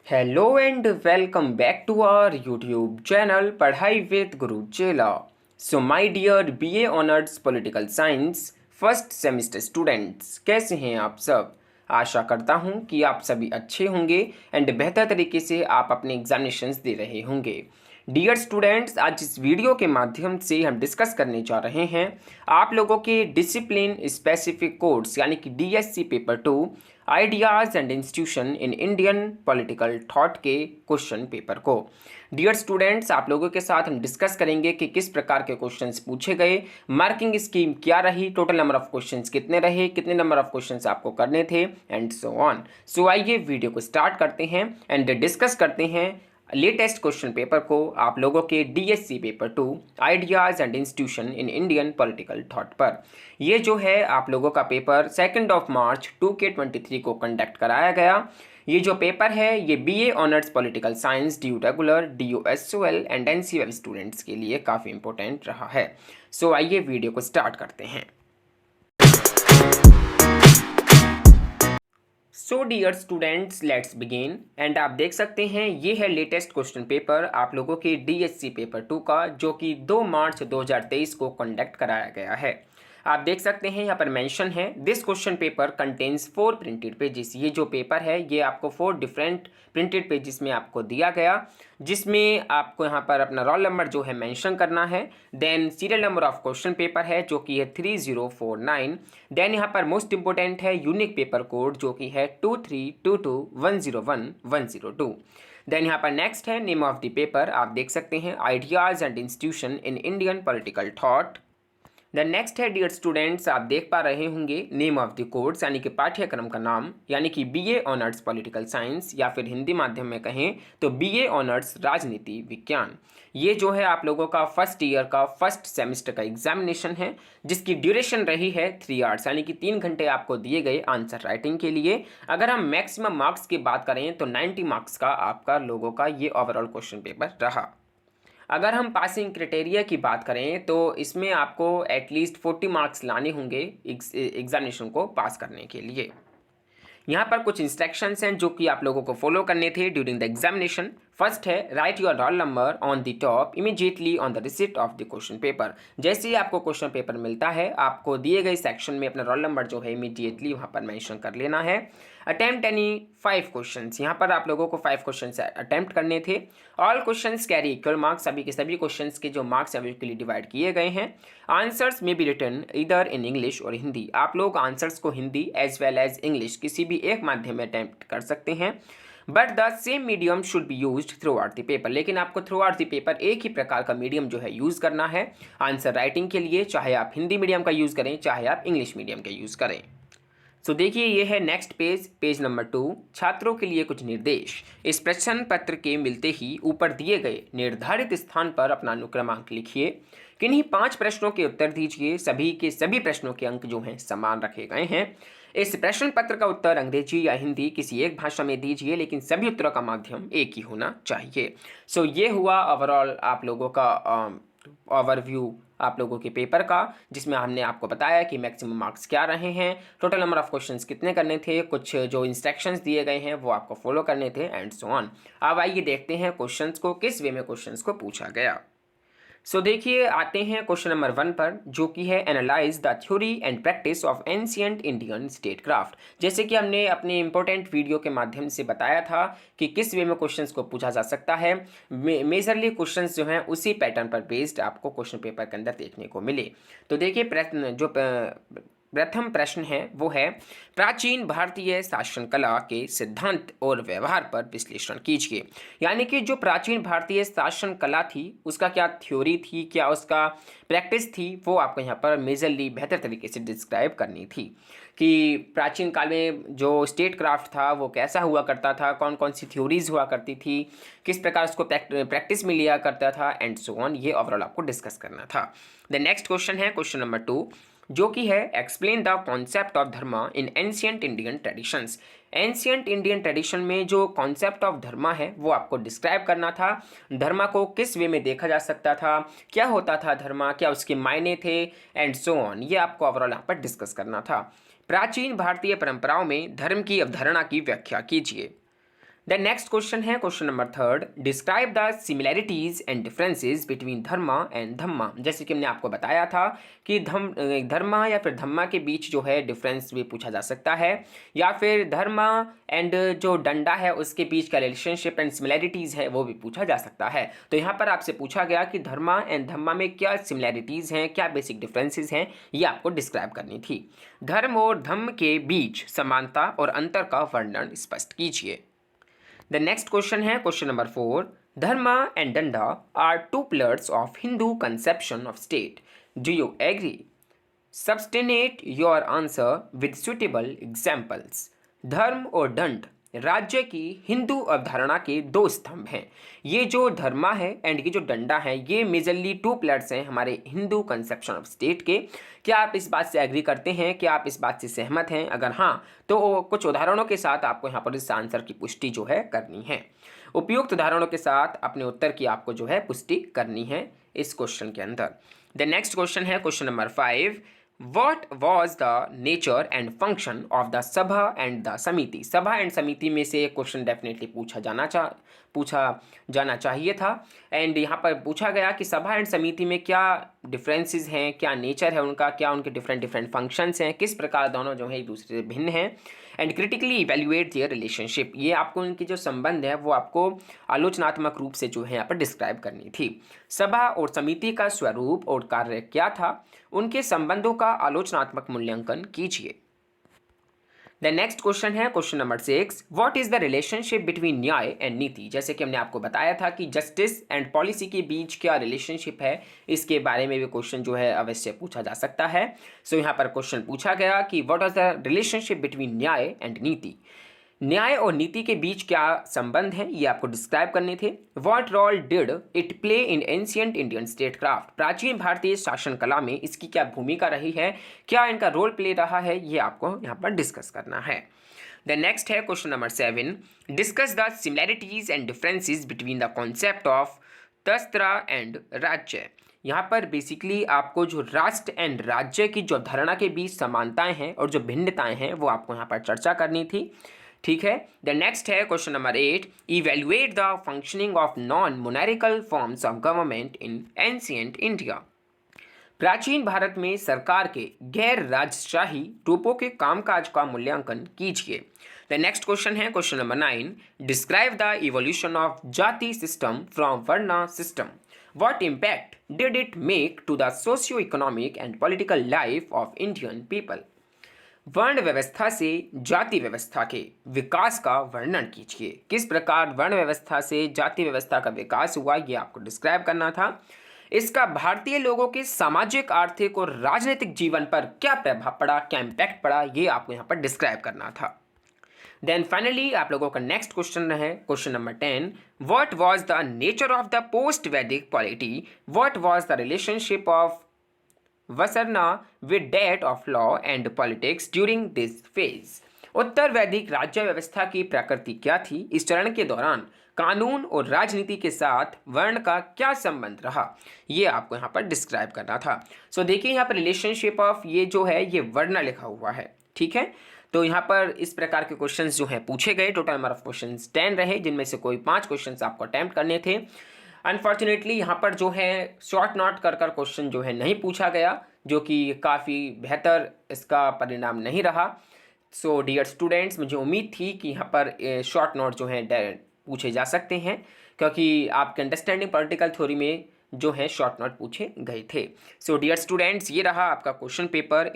Hello and welcome back to our YouTube channel Padhai with Guru Chela. So my dear BA honours political science first semester students, कैसे हैं आप सब। आशा करता हूं कि आप सभी अच्छे होंगे एंड बेहतर तरीके से आप अपने एग्जामिनेशंस दे रहे होंगे। डियर स्टूडेंट्स, आज इस वीडियो के माध्यम से हम डिस्कस करने जा रहे हैं आप लोगों के डिसिप्लिन स्पेसिफिक कोर्स यानी कि DSC paper 2 ideas and institution in Indian political thought के क्वेश्चन पेपर को। डियर स्टूडेंट्स, आप लोगों के साथ हम डिस्कस करेंगे कि किस प्रकार के क्वेश्चंस पूछे गए, मार्किंग स्कीम क्या रही, टोटल नंबर ऑफ क्वेश्चंस कितने रहे, कितने नंबर ऑफ क्वेश्चंस आपको करने थे एंड सो ऑन। सो आइए वीडियो को स्टार्ट करते हैं एंड डिस्कस करते हैं लेटेस्ट क्वेश्चन पेपर को आप लोगों के DSC paper 2 ideas and institution in Indian political thought पर। ये जो है आप लोगों का पेपर 2 मार्च 2K23 को कंडक्ट कराया गया। ये जो पेपर है ये BA honours political science due regular DOSOL and NCVL students के लिए काफ़ी इंपॉर्टेंट रहा है। सो आइए वीडियो को स्टार्ट करते हैं। So dear students, let's begin. And आप देख सकते हैं ये है लेटेस्ट क्वेश्चन पेपर आप लोगों के डीएससी पेपर 2 का, जो कि 2 मार्च 2023 को कंडक्ट कराया गया है। आप देख सकते हैं यहाँ पर मेंशन है this question paper contains 4 printed pages. ये जो पेपर है ये आपको 4 डिफरेंट प्रिंटेड पेजेस में आपको दिया गया, जिसमें आपको यहाँ पर अपना रोल नंबर जो है मेंशन करना है। Then serial number of question paper है जो कि है 3049। देन यहाँ पर मोस्ट इंपोर्टेंट है यूनिक पेपर कोड जो कि है 2322101102। देन यहाँ पर नेक्स्ट है नेम ऑफ द पेपर, आप देख सकते हैं ideas and institution in Indian political thought. The next है डियर स्टूडेंट्स, आप देख पा रहे होंगे नेम ऑफ द कोर्स यानी कि पाठ्यक्रम का नाम, यानी कि बीए ऑनर्स पॉलिटिकल साइंस या फिर हिंदी माध्यम में कहें तो बीए ऑनर्स राजनीति विज्ञान। ये जो है आप लोगों का फर्स्ट ईयर का फर्स्ट सेमेस्टर का एग्जामिनेशन है, जिसकी ड्यूरेशन रही है 3 आवर्स यानी कि 3 घंटे आपको दिए गए आंसर राइटिंग के लिए। अगर हम मैक्सिमम मार्क्स की बात करें तो 90 मार्क्स का आपका लोगों का ये ओवरऑल क्वेश्चन पेपर रहा। अगर हम पासिंग क्राइटेरिया की बात करें तो इसमें आपको एटलीस्ट 40 मार्क्स लाने होंगे एग्जामिनेशन को पास करने के लिए। यहाँ पर कुछ इंस्ट्रक्शंस हैं जो कि आप लोगों को फॉलो करने थे ड्यूरिंग द एग्जामिनेशन। फर्स्ट है right your roll number on the top immediately on the receipt of the question paper. जैसे ही आपको क्वेश्चन पेपर मिलता है आपको दिए गए सेक्शन में अपना रोल नंबर जो है इमीडिएटली वहाँ पर मेंशन कर लेना है। अटेम्प्ट एनी 5 क्वेश्चंस, यहाँ पर आप लोगों को 5 क्वेश्चंस अटेम्प्ट करने थे। All questions carry equal marks, सभी के सभी क्वेश्चंस के जो मार्क्स हैं इक्वली डिवाइड किए गए हैं। आंसर्स में बी रिटन इधर इन इंग्लिश और हिंदी, आप लोग आंसर्स को Hindi as well as English किसी भी एक माध्यम में अटेम्प्ट कर सकते हैं। But the same medium should be use throughout the paper, लेकिन आपको थ्रू आउट द पेपर एक ही प्रकार का मीडियम जो है यूज़ करना है आंसर राइटिंग के लिए, चाहे आप हिंदी मीडियम का यूज़ करें चाहे आप इंग्लिश मीडियम का यूज़ करें। सो देखिए ये है नेक्स्ट पेज नंबर 2, छात्रों के लिए कुछ निर्देश। इस प्रश्न पत्र के मिलते ही ऊपर दिए गए निर्धारित स्थान पर अपना अनुक्रमांक लिखिए। किन्हीं 5 प्रश्नों के उत्तर दीजिए। सभी के सभी प्रश्नों के अंक जो हैं समान रखे गए हैं। इस प्रश्न पत्र का उत्तर अंग्रेजी या हिंदी किसी एक भाषा में दीजिए, लेकिन सभी उत्तरों का माध्यम एक ही होना चाहिए। सो ये हुआ ओवरऑल आप लोगों का ओवरव्यू आप लोगों के पेपर का, जिसमें हमने आपको बताया कि मैक्सिमम मार्क्स क्या रहे हैं, टोटल नंबर ऑफ क्वेश्चंस कितने करने थे, कुछ जो इंस्ट्रक्शंस दिए गए हैं वो आपको फॉलो करने थे एंड सो ऑन। अब आइए देखते हैं क्वेश्चंस को किस वे में क्वेश्चंस को पूछा गया। सो देखिए आते हैं क्वेश्चन नंबर 1 पर, जो कि है analyse the theory and practice of ancient Indian state craft. जैसे कि हमने अपने इंपॉर्टेंट वीडियो के माध्यम से बताया था कि किस वे में क्वेश्चंस को पूछा जा सकता है। मेजरली क्वेश्चंस जो हैं उसी पैटर्न पर बेस्ड आपको क्वेश्चन पेपर के अंदर देखने को मिले। तो देखिए प्रथम प्रश्न है वो है प्राचीन भारतीय शासन कला के सिद्धांत और व्यवहार पर विश्लेषण कीजिए। यानी कि जो प्राचीन भारतीय शासन कला थी उसका क्या थ्योरी थी, क्या उसका प्रैक्टिस थी, वो आपको यहाँ पर मेजरली बेहतर तरीके से डिस्क्राइब करनी थी कि प्राचीन काल में जो स्टेट क्राफ्ट था वो कैसा हुआ करता था, कौन कौन सी थ्योरीज हुआ करती थी, किस प्रकार उसको प्रैक्टिस में लिया करता था एंड सो ऑन। ये ओवरऑल आपको डिस्कस करना था। द नेक्स्ट क्वेश्चन है क्वेश्चन नंबर 2, जो कि है explain the concept of Dharma in ancient Indian traditions. Ancient Indian tradition में जो कॉन्सेप्ट ऑफ धर्मा है वो आपको डिस्क्राइब करना था। धर्मा को किस वे में देखा जा सकता था, क्या होता था धर्मा, क्या उसके मायने थे एंड सो ऑन। ये आपको ओवरऑल यहाँ पर डिस्कस करना था। प्राचीन भारतीय परंपराओं में धर्म की अवधारणा की व्याख्या कीजिए। द नेक्स्ट क्वेश्चन है question number 3, describe the similarities and differences between dharma and dhamma. जैसे कि हमने आपको बताया था कि धर्मा या फिर धम्मा के बीच जो है डिफरेंस भी पूछा जा सकता है, या फिर धर्मा एंड जो डंडा है उसके बीच का रिलेशनशिप एंड सिमिलैरिटीज़ है वो भी पूछा जा सकता है। तो यहाँ पर आपसे पूछा गया कि धर्मा एंड धम्मा में क्या सिमिलैरिटीज़ हैं, क्या बेसिक डिफरेंसेस हैं, ये आपको डिस्क्राइब करनी थी। धर्म और धम्म के बीच समानता और अंतर का वर्णन स्पष्ट कीजिए। द नेक्स्ट क्वेश्चन है question number 4, dharma and danda are two pillars of Hindu conception of state, do you agree? Substantiate your answer with suitable examples. धर्म और दंड राज्य की हिंदू अवधारणा के दो स्तंभ हैं। ये जो धर्मा है एंड ये जो डंडा है ये मेजरली टू पिलर्स हैं हमारे हिंदू कंसेप्शन ऑफ स्टेट के। क्या आप इस बात से एग्री करते हैं? क्या आप इस बात से सहमत हैं? अगर हाँ तो कुछ उदाहरणों के साथ आपको यहाँ पर इस आंसर की पुष्टि जो है करनी है। उपयुक्त उदाहरणों के साथ अपने उत्तर की आपको जो है पुष्टि करनी है इस क्वेश्चन के अंदर। द नेक्स्ट क्वेश्चन है question number 5, What was the nature and function of the सभा एंड द समिति? सभा एंड समिति में से एक क्वेश्चन डेफिनेटली पूछा जाना चाहिए था। एंड यहाँ पर पूछा गया कि सभा एंड समिति में क्या डिफरेंसेस हैं, क्या नेचर है उनका, क्या उनके डिफरेंट फंक्शंस हैं, किस प्रकार दोनों जो है एक दूसरे से भिन्न हैं। And critically evaluate their relationship, ये आपको उनकी जो संबंध है वो आपको आलोचनात्मक रूप से जो है यहाँ पर डिस्क्राइब करनी थी। सभा और समिति का स्वरूप और कार्य क्या था, उनके संबंधों का आलोचनात्मक मूल्यांकन कीजिए। द नेक्स्ट क्वेश्चन है question number 6, what is the relationship between न्याय एंड नीति? जैसे कि हमने आपको बताया था कि जस्टिस एंड पॉलिसी के बीच क्या रिलेशनशिप है, इसके बारे में भी क्वेश्चन जो है अवश्य पूछा जा सकता है। सो यहाँ पर क्वेश्चन पूछा गया कि what is the relationship between न्याय एंड नीति? न्याय और नीति के बीच क्या संबंध है ये आपको डिस्क्राइब करने थे। What role did it play in ancient Indian statecraft? प्राचीन भारतीय शासन कला में इसकी क्या भूमिका रही है, क्या इनका रोल प्ले रहा है, ये आपको यहाँ पर डिस्कस करना है। द नेक्स्ट है question number 7, discuss the similarities and differences between the concept of तस्त्रा एंड राज्य। यहाँ पर बेसिकली आपको जो राष्ट्र एंड राज्य की जो धारणा के बीच समानताएं हैं और जो भिन्नताएं हैं वो आपको यहाँ पर चर्चा करनी थी। ठीक है। द नेक्स्ट है question number 8, evaluate the functioning of non monarchical forms of government in ancient India. प्राचीन भारत में सरकार के गैर राजशाही रूपों के कामकाज का मूल्यांकन कीजिए। द नेक्स्ट क्वेश्चन है question number 9, describe the evolution of jati system from varna system. What impact did it make to the socio-economic and political life of Indian people? वर्ण व्यवस्था से जाति व्यवस्था के विकास का वर्णन कीजिए। किस प्रकार वर्ण व्यवस्था से जाति व्यवस्था का विकास हुआ ये आपको डिस्क्राइब करना था। इसका भारतीय लोगों के सामाजिक, आर्थिक और राजनीतिक जीवन पर क्या प्रभाव पड़ा, क्या इम्पैक्ट पड़ा, ये आपको यहाँ पर डिस्क्राइब करना था। देन फाइनली आप लोगों का नेक्स्ट क्वेश्चन है question number 10, what was the nature of the post Vedic polity? What was the relationship of varna with date of law and politics during this phase? उत्तर वैदिक राज्य व्यवस्था की प्रकृति क्या थी? इस चरण के दौरान कानून और राजनीति के साथ वर्ण का क्या संबंध रहा, ये आपको यहाँ पर डिस्क्राइब करना था। सो देखिए यहाँ पर रिलेशनशिप ऑफ ये जो है ये वर्ण लिखा हुआ है। ठीक है, तो यहाँ पर इस प्रकार के क्वेश्चंस जो हैं पूछे गए। टोटल नंबर ऑफ क्वेश्चंस 10 रहे, जिनमें से कोई 5 क्वेश्चंस आपको अटेम्प्ट करने थे। अनफॉर्चुनेटली यहाँ पर जो है शॉर्ट नोट कर क्वेश्चन जो है नहीं पूछा गया, जो कि काफ़ी बेहतर इसका परिणाम नहीं रहा। सो डियर स्टूडेंट्स, मुझे उम्मीद थी कि यहाँ पर शॉर्ट नोट जो है पूछे जा सकते हैं, क्योंकि आपके अंडरस्टैंडिंग पॉलिटिकल थ्योरी में जो है शॉर्ट नोट पूछे गए थे। सो डियर स्टूडेंट्स, ये रहा आपका question paper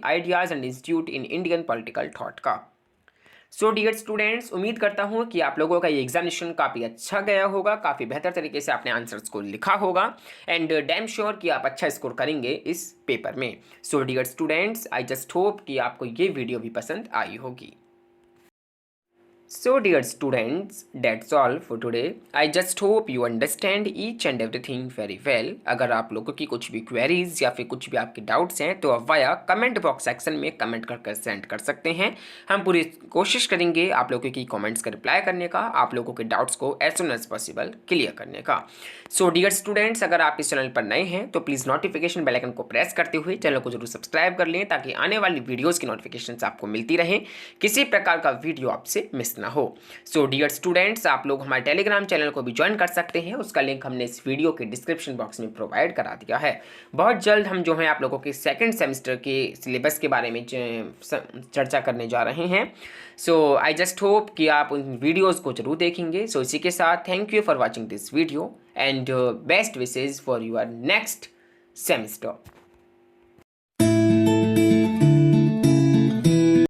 ideas and institute in Indian political thought का। सो डियर स्टूडेंट्स, उम्मीद करता हूँ कि आप लोगों का ये एग्जामिनेशन काफ़ी अच्छा गया होगा, काफ़ी बेहतर तरीके से आपने आंसर्स को लिखा होगा एंड डैम श्योर कि आप अच्छा स्कोर करेंगे इस पेपर में। So dear students, I just hope कि आपको ये वीडियो भी पसंद आई होगी। So dear students, that's all for today. I just hope you understand each and everything very well. अगर आप लोगों की कुछ भी क्वेरीज या फिर कुछ भी आपके डाउट्स हैं तो आप वाया कमेंट बॉक्स सेक्शन में कमेंट करके सेंड कर सकते हैं। हम पूरी कोशिश करेंगे आप लोगों की कमेंट्स का रिप्लाई करने का, आप लोगों के डाउट्स को as soon as possible clear करने का। सो डियर स्टूडेंट्स, अगर आप इस चैनल पर नए हैं तो प्लीज़ नोटिफिकेशन बेल आइकन को प्रेस करते हुए चैनल को जरूर सब्सक्राइब कर लें, ताकि आने वाली वीडियोज़ की नोटिफिकेशन आपको मिलती रहे, किसी प्रकार का वीडियो आपसे मिस ना हो। सो डियर स्टूडेंट्स, आप लोग हमारे टेलीग्राम चैनल को भी ज्वाइन कर सकते हैं, उसका लिंक हमने इस वीडियो के डिस्क्रिप्शन बॉक्स में प्रोवाइड करा दिया है। बहुत जल्द हम जो है आप लोगों के सेकेंड सेमेस्टर के सिलेबस के बारे में चर्चा करने जा रहे हैं। सो आई जस्ट होप कि आप उन वीडियोज़ को जरूर देखेंगे। सो इसी के साथ thank you for watching this video and best wishes for your next semester.